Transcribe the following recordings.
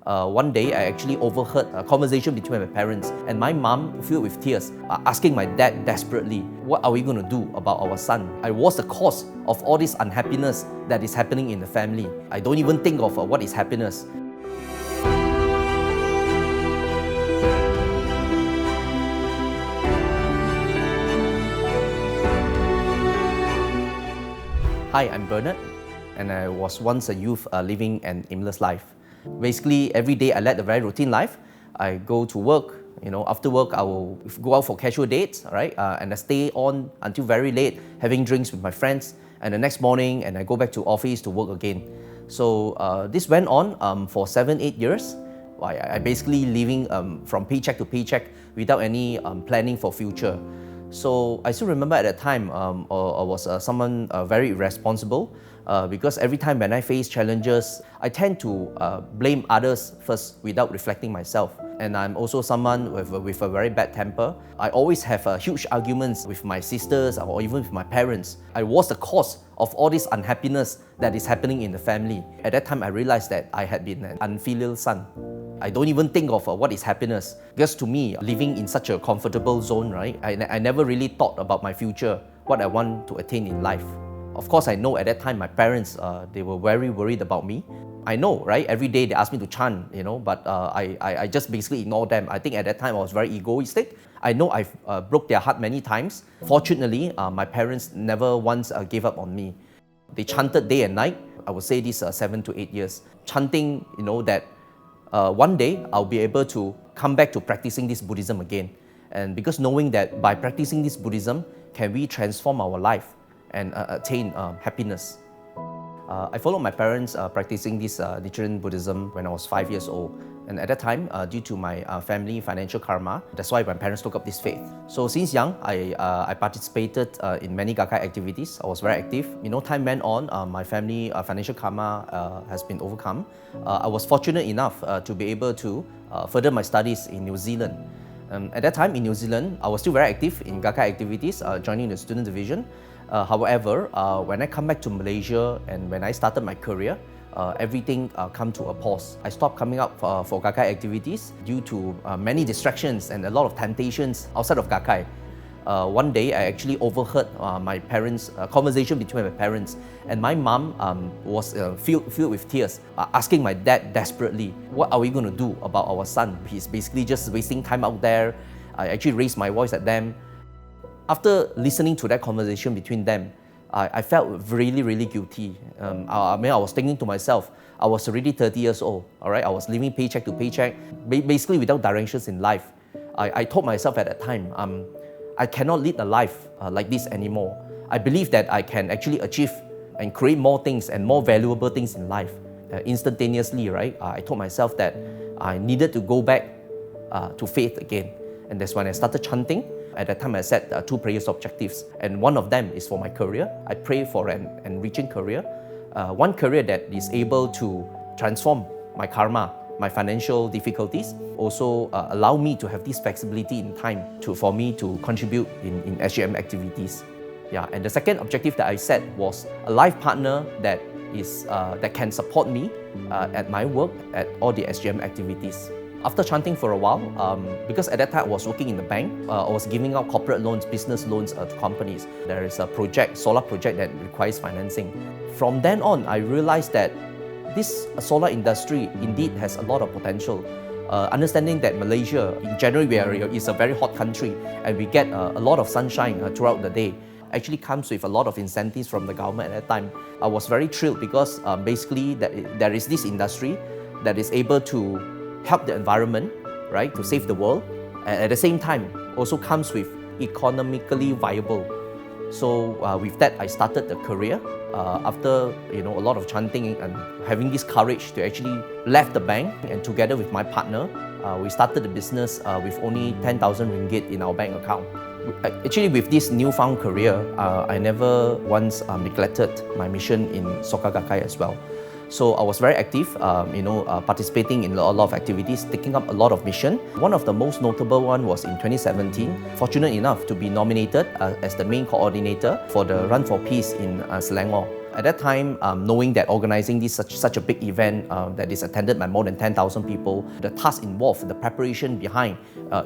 One day, I actually overheard a conversation between my parents, and my mom, filled with tears, asking my dad desperately, what are we going to do about our son? I was the cause of all this unhappiness that is happening in the family. I don't even think of what is happiness. Hi, I'm Bernard, and I was once a youth living an aimless life. Basically, every day I led a very routine life. I go to work, after work I will go out for casual dates, right? And I stay on until very late, having drinks with my friends. And the next morning, and I go back to office to work again. So this went on for 7-8 years. I basically living from paycheck to paycheck without any planning for future. So I still remember at that time, I was someone very irresponsible because every time when I face challenges, I tend to blame others first without reflecting myself. And I'm also someone with a very bad temper. I always have huge arguments with my sisters or even with my parents. I was the cause of all this unhappiness that is happening in the family. At that time, I realized that I had been an unfilial son. I don't even think of what is happiness. Because to me, living in such a comfortable zone, right? I never really thought about my future, what I want to attain in life. Of course, I know at that time my parents, they were very worried about me. I know, right? Every day they asked me to chant, but I just basically ignored them. I think at that time I was very egoistic. I know I've broke their heart many times. Fortunately, my parents never once gave up on me. They chanted day and night. I would say this 7 to 8 years. Chanting, that one day I'll be able to come back to practicing this Buddhism again. And because knowing that by practicing this Buddhism, can we transform our life and attain happiness. I followed my parents practicing this Nichiren Buddhism when I was 5 years old. And at that time, due to my family financial karma, that's why my parents took up this faith. So since young, I participated in many Gakkai activities. I was very active. Time went on, my family financial karma has been overcome. I was fortunate enough to be able to further my studies in New Zealand. At that time in New Zealand, I was still very active in Gakkai activities, joining the student division. However, when I come back to Malaysia and when I started my career, everything come to a pause. I stopped coming up for Gakkai activities due to many distractions and a lot of temptations outside of Gakkai. One day, I actually overheard my parents' conversation between my parents, and my mom was filled with tears, asking my dad desperately, what are we going to do about our son? He's basically just wasting time out there. I actually raised my voice at them. After listening to that conversation between them, I felt really, really guilty. I was thinking to myself, I was already 30 years old, all right? I was living paycheck to paycheck, basically without directions in life. I told myself at that time, I cannot lead a life like this anymore. I believe that I can actually achieve and create more things and more valuable things in life instantaneously, right? I told myself that I needed to go back to faith again. And that's when I started chanting. At that time, I set 2 prayers objectives, and one of them is for my career. I pray for an enriching career, one career that is able to transform my karma, my financial difficulties, also allow me to have this flexibility in time for me to contribute in SGM activities. Yeah, and the second objective that I set was a life partner that can support me at my work at all the SGM activities. After chanting for a while, because at that time I was working in the bank, I was giving out corporate loans, business loans to companies. There is a solar project that requires financing. From then on, I realized that this solar industry indeed has a lot of potential. Understanding that Malaysia, in general, is a very hot country and we get a lot of sunshine throughout the day, actually comes with a lot of incentives from the government at that time. I was very thrilled because basically there is this industry that is able to help the environment, right, to save the world, and at the same time also comes with economically viable. So with that, I started the career after a lot of chanting and having this courage to actually left the bank, and together with my partner, we started the business with only 10,000 ringgit in our bank account. Actually, with this newfound career, I never once neglected my mission in Soka Gakkai as well. So I was very active, participating in a lot of activities, taking up a lot of mission. One of the most notable one was in 2017. Fortunate enough to be nominated as the main coordinator for the Run for Peace in Selangor. At that time, knowing that organizing such a big event that is attended by more than 10,000 people, the task involved, the preparation behind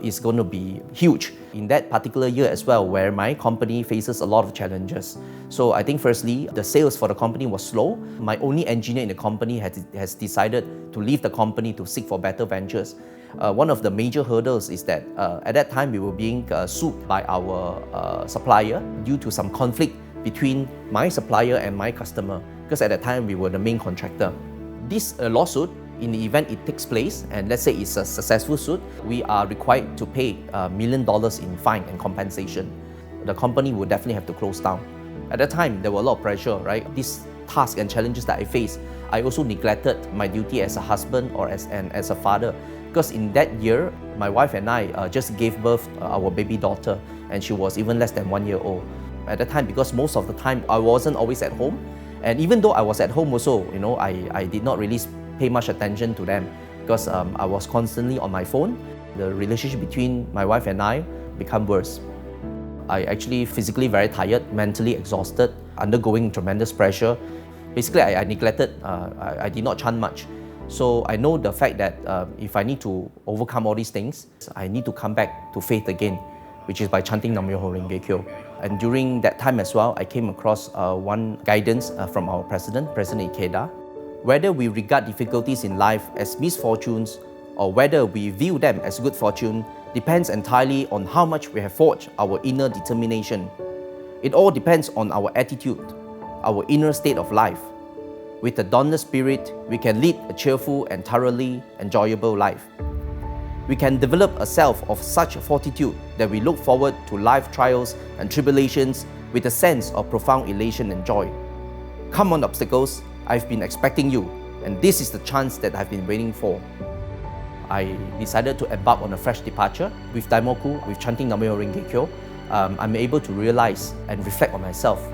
is going to be huge. In that particular year as well, where my company faces a lot of challenges. So I think firstly, the sales for the company was slow. My only engineer in the company has decided to leave the company to seek for better ventures. One of the major hurdles is that at that time we were being sued by our supplier due to some conflict between my supplier and my customer, because at that time we were the main contractor. This lawsuit, in the event it takes place, and let's say it's a successful suit, we are required to pay $1 million in fine and compensation. The company would definitely have to close down. At that time, there were a lot of pressure, right? These tasks and challenges that I faced, I also neglected my duty as a husband or as a father, because in that year, my wife and I just gave birth our baby daughter, and she was even less than 1 year old. At that time, because most of the time I wasn't always at home, and even though I was at home also, I did not really pay much attention to them, because I was constantly on my phone. The relationship between my wife and I became worse. I actually physically very tired, mentally exhausted, undergoing tremendous pressure. Basically, I neglected, I did not chant much. So I know the fact that if I need to overcome all these things, I need to come back to faith again, which is by chanting Nam Myoho Renge Kyo. And during that time as well, I came across one guidance from our President Ikeda. Whether we regard difficulties in life as misfortunes or whether we view them as good fortune depends entirely on how much we have forged our inner determination. It all depends on our attitude, our inner state of life. With a dauntless spirit, we can lead a cheerful and thoroughly enjoyable life. We can develop a self of such fortitude that we look forward to life trials and tribulations with a sense of profound elation and joy. Come on, obstacles, I've been expecting you, and this is the chance that I've been waiting for. I decided to embark on a fresh departure. With Daimoku, with chanting Nam Myoho Renge Kyo, I'm able to realize and reflect on myself.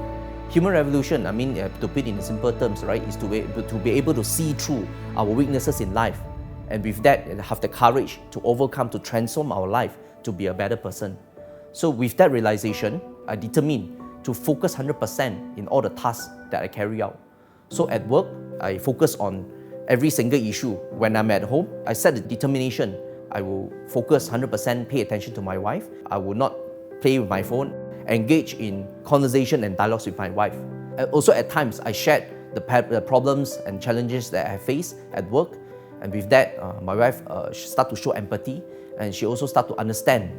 Human revolution, to put it in simple terms, right, is to be able to see through our weaknesses in life. And with that, have the courage to overcome, to transform our life to be a better person. So with that realization, I determined to focus 100% in all the tasks that I carry out. So at work, I focus on every single issue. When I'm at home, I set the determination. I will focus 100%, pay attention to my wife. I will not play with my phone, engage in conversation and dialogues with my wife. And also at times, I shared the problems and challenges that I face at work. And with that, my wife started to show empathy, and she also started to understand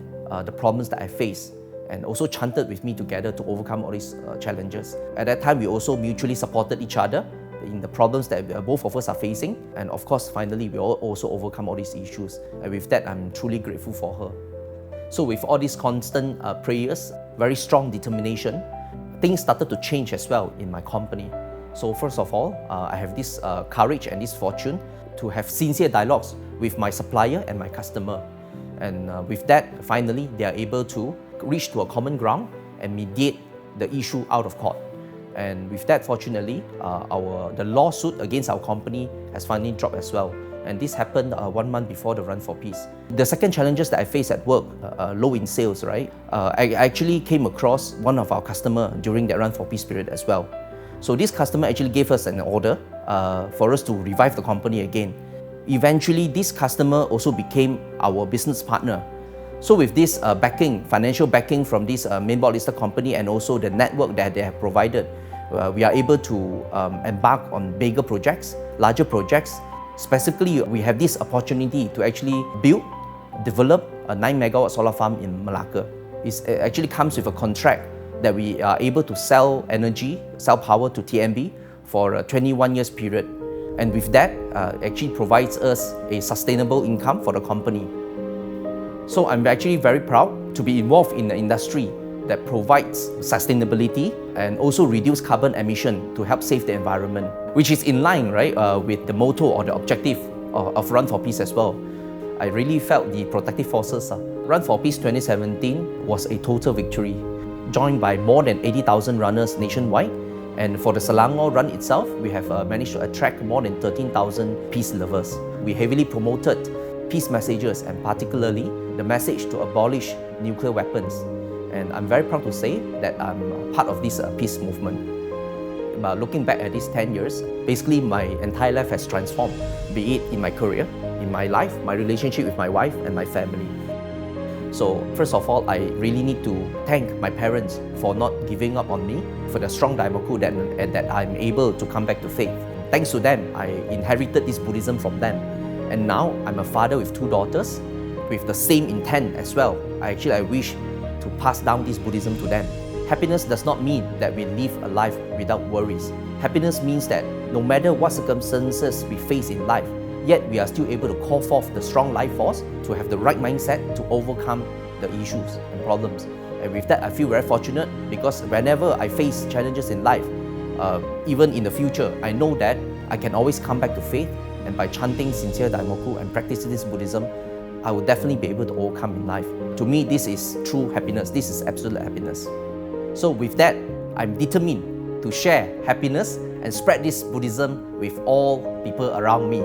the problems that I face, and also chanted with me together to overcome all these challenges. At that time, we also mutually supported each other in the problems that both of us are facing. And of course, finally, we all also overcome all these issues. And with that, I'm truly grateful for her. So with all these constant prayers, very strong determination, things started to change as well in my company. So first of all, I have this courage and this fortune to have sincere dialogues with my supplier and my customer. And with that, finally, they are able to reach to a common ground and mediate the issue out of court. And with that, fortunately, the lawsuit against our company has finally dropped as well. And this happened 1 month before the Run for Peace. The second challenges that I faced at work, low in sales, right? I actually came across one of our customers during that Run for Peace period as well. So this customer actually gave us an order for us to revive the company again. Eventually, this customer also became our business partner. So with this financial backing from this main board listed company, and also the network that they have provided, we are able to embark on bigger projects, larger projects. Specifically, we have this opportunity to actually develop a 9 megawatt solar farm in Malacca. It actually comes with a contract that we are able to sell power to TNB for a 21 years period. And with that, actually provides us a sustainable income for the company. So I'm actually very proud to be involved in an industry that provides sustainability and also reduce carbon emission to help save the environment, which is in line, right, with the motto or the objective of Run for Peace as well. I really felt the protective forces. Run for Peace 2017 was a total victory, joined by more than 80,000 runners nationwide. And for the Selangor Run itself, we have managed to attract more than 13,000 peace lovers. We heavily promoted peace messages, and particularly the message to abolish nuclear weapons. And I'm very proud to say that I'm part of this peace movement. looking back at these 10 years, basically my entire life has transformed, be it in my career, in my life, my relationship with my wife and my family. So first of all, I really need to thank my parents for not giving up on me, for the strong Daimoku that I'm able to come back to faith. Thanks to them, I inherited this Buddhism from them. And now I'm a father with 2 daughters with the same intent as well. I wish to pass down this Buddhism to them. Happiness does not mean that we live a life without worries. Happiness means that no matter what circumstances we face in life, yet we are still able to call forth the strong life force to have the right mindset to overcome the issues and problems. And with that, I feel very fortunate because whenever I face challenges in life, even in the future, I know that I can always come back to faith, and by chanting sincere Daimoku and practicing this Buddhism, I will definitely be able to overcome in life. To me, this is true happiness. This is absolute happiness. So with that, I'm determined to share happiness and spread this Buddhism with all people around me.